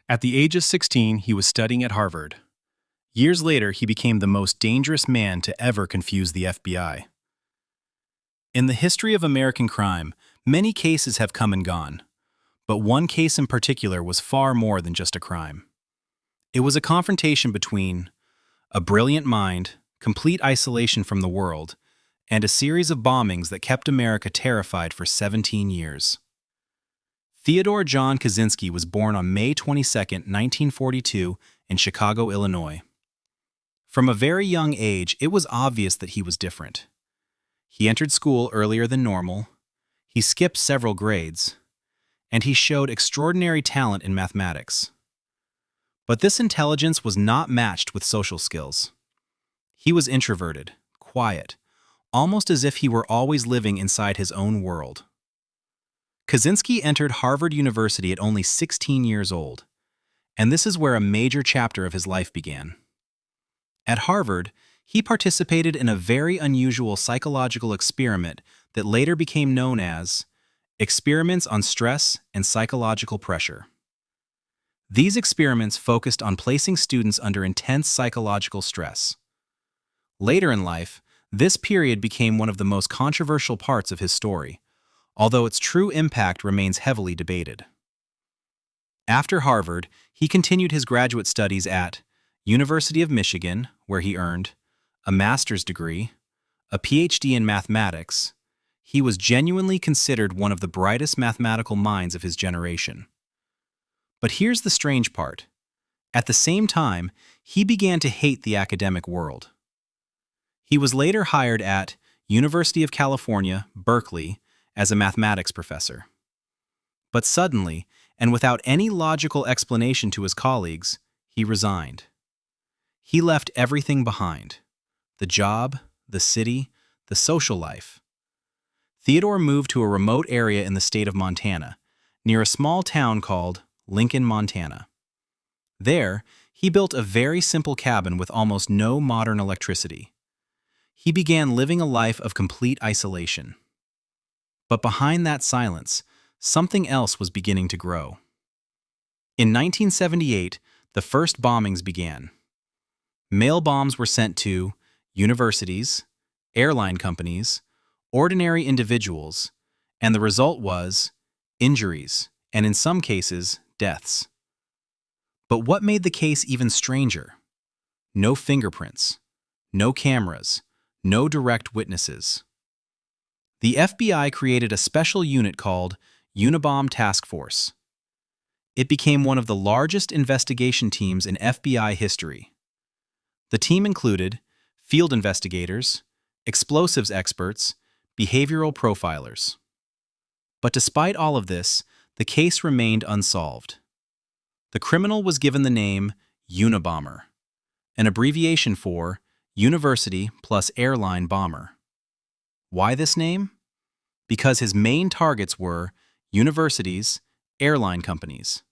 At the age of 16, he was studying at Harvard. Years later, he became the most dangerous man to ever confuse the FBI. In the history of American crime, many cases have come and gone. But one case in particular was far more than just a crime. It was a confrontation between a brilliant mind, complete isolation from the world, and a series of bombings that kept America terrified for 17 years. Theodore John Kaczynski was born on May 22, 1942, in Chicago, Illinois. From a very young age, it was obvious that he was different. He entered school earlier than normal, he skipped several grades, and he showed extraordinary talent in mathematics. But this intelligence was not matched with social skills. He was introverted, quiet, almost as if he were always living inside his own world. Kaczynski entered Harvard University at only 16 years old, and this is where a major chapter of his life began. At Harvard, he participated in a very unusual psychological experiment that later became known as experiments on stress and psychological pressure. These experiments focused on placing students under intense psychological stress. Later in life, this period became one of the most controversial parts of his story, although its true impact remains heavily debated. After Harvard, he continued his graduate studies at University of Michigan, where he earned a master's degree, a PhD in mathematics. He was genuinely considered one of the brightest mathematical minds of his generation. But here's the strange part. At the same time, he began to hate the academic world. He was later hired at University of California, Berkeley, as a mathematics professor. But suddenly, and without any logical explanation to his colleagues, he resigned. He left everything behind: the job, the city, the social life. Theodore moved to a remote area in the state of Montana, near a small town called Lincoln, Montana. There, he built a very simple cabin with almost no modern electricity. He began living a life of complete isolation. But behind that silence, something else was beginning to grow. In 1978, the first bombings began. Mail bombs were sent to universities, airline companies, ordinary individuals, and the result was injuries, and in some cases, deaths. But what made the case even stranger? No fingerprints, no cameras, no direct witnesses. The FBI created a special unit called Unabomber Task Force. It became one of the largest investigation teams in FBI history. The team included field investigators, explosives experts, behavioral profilers. But despite all of this, the case remained unsolved. The criminal was given the name Unabomber, an abbreviation for University plus Airline Bomber. Why this name? Because his main targets were universities, airline companies.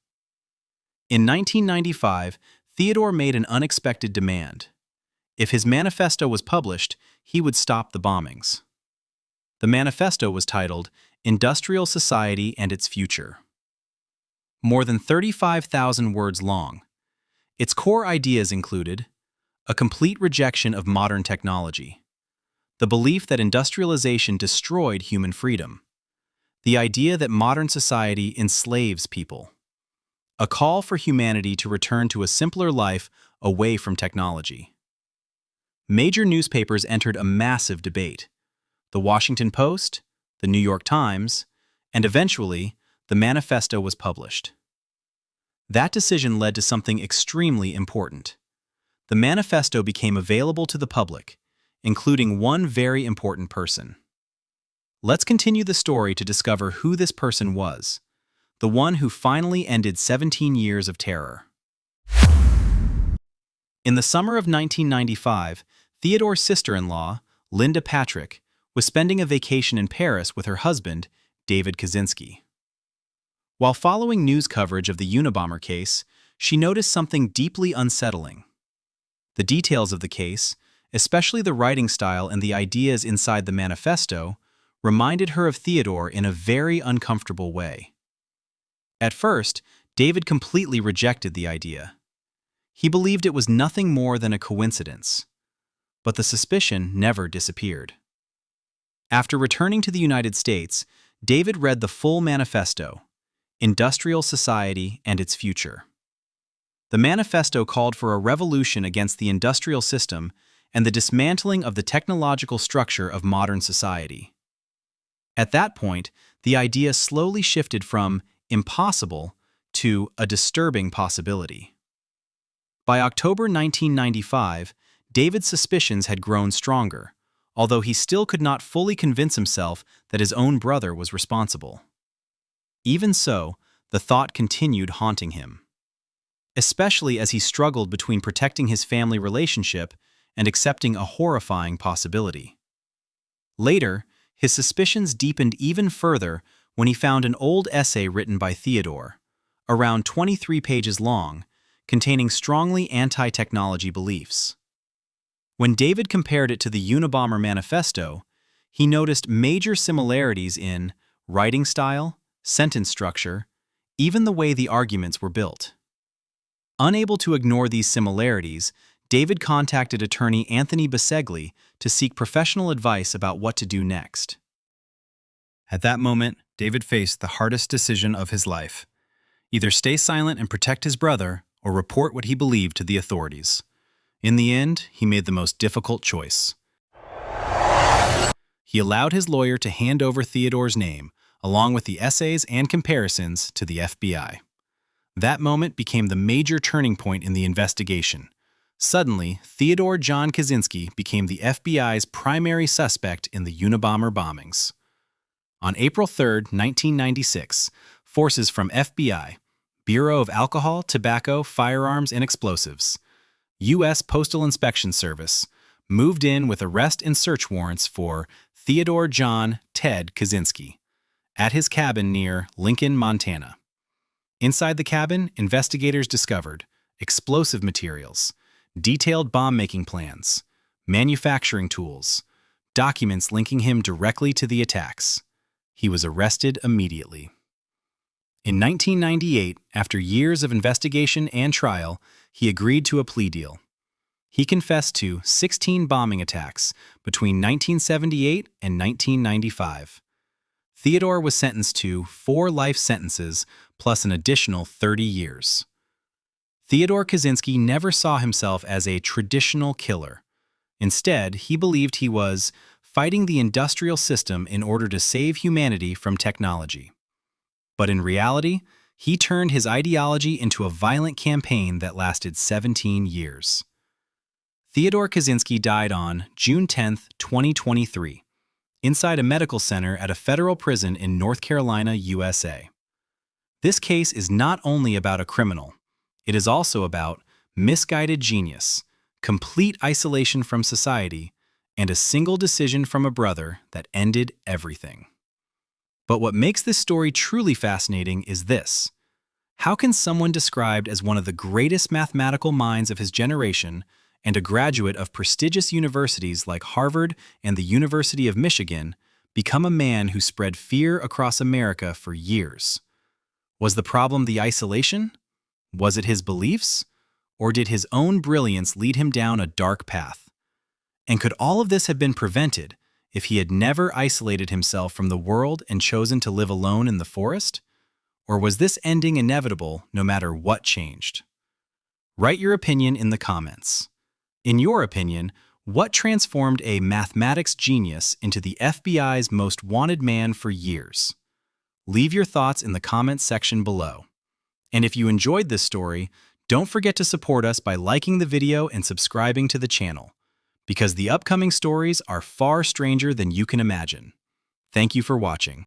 In 1995, Theodore made an unexpected demand. If his manifesto was published, he would stop the bombings. The manifesto was titled Industrial Society and Its Future. More than 35,000 words long, its core ideas included a complete rejection of modern technology, the belief that industrialization destroyed human freedom, the idea that modern society enslaves people, a call for humanity to return to a simpler life away from technology. Major newspapers entered a massive debate: The Washington Post, the New York Times, and eventually, the manifesto was published. That decision led to something extremely important. The manifesto became available to the public, including one very important person. Let's continue the story to discover who this person was, the one who finally ended 17 years of terror. In the summer of 1995, Theodore's sister-in-law, Linda Patrick, was spending a vacation in Paris with her husband, David Kaczynski. While following news coverage of the Unabomber case, she noticed something deeply unsettling. The details of the case, especially the writing style and the ideas inside the manifesto, reminded her of Theodore in a very uncomfortable way. At first, David completely rejected the idea. He believed it was nothing more than a coincidence. But the suspicion never disappeared. After returning to the United States, David read the full manifesto, Industrial Society and Its Future. The manifesto called for a revolution against the industrial system and the dismantling of the technological structure of modern society. At that point, the idea slowly shifted from impossible to a disturbing possibility. By October 1995, David's suspicions had grown stronger, although he still could not fully convince himself that his own brother was responsible. Even so, the thought continued haunting him, especially as he struggled between protecting his family relationship and accepting a horrifying possibility. Later, his suspicions deepened even further when he found an old essay written by Theodore, around 23 pages long, containing strongly anti-technology beliefs. When David compared it to the Unabomber manifesto, he noticed major similarities in writing style, sentence structure, even the way the arguments were built. Unable to ignore these similarities, David contacted attorney Anthony Bisegli to seek professional advice about what to do next. At that moment, David faced the hardest decision of his life: either stay silent and protect his brother, or report what he believed to the authorities. In the end, he made the most difficult choice. He allowed his lawyer to hand over Theodore's name, along with the essays and comparisons, to the FBI. That moment became the major turning point in the investigation. Suddenly, Theodore John Kaczynski became the FBI's primary suspect in the Unabomber bombings. On April 3, 1996, forces from FBI, Bureau of Alcohol, Tobacco, Firearms, and Explosives, U.S. Postal Inspection Service, moved in with arrest and search warrants for Theodore John Ted Kaczynski at his cabin near Lincoln, Montana. Inside the cabin, investigators discovered explosive materials, detailed bomb-making plans, manufacturing tools, documents linking him directly to the attacks. He was arrested immediately. In 1998, after years of investigation and trial, he agreed to a plea deal. He confessed to 16 bombing attacks between 1978 and 1995. Theodore was sentenced to 4 life sentences plus an additional 30 years. Theodore Kaczynski never saw himself as a traditional killer. Instead, he believed he was fighting the industrial system in order to save humanity from technology. But in reality, he turned his ideology into a violent campaign that lasted 17 years. Theodore Kaczynski died on June 10, 2023, inside a medical center at a federal prison in North Carolina, USA. This case is not only about a criminal, it is also about misguided genius, complete isolation from society, and a single decision from a brother that ended everything. But what makes this story truly fascinating is this: how can someone described as one of the greatest mathematical minds of his generation and a graduate of prestigious universities like Harvard and the University of Michigan become a man who spread fear across America for years? Was the problem the isolation? Was it his beliefs? Or did his own brilliance lead him down a dark path? And could all of this have been prevented if he had never isolated himself from the world and chosen to live alone in the forest? Or was this ending inevitable no matter what changed? Write your opinion in the comments. In your opinion, what transformed a mathematics genius into the FBI's most wanted man for years? Leave your thoughts in the comments section below. And if you enjoyed this story, don't forget to support us by liking the video and subscribing to the channel, because the upcoming stories are far stranger than you can imagine. Thank you for watching.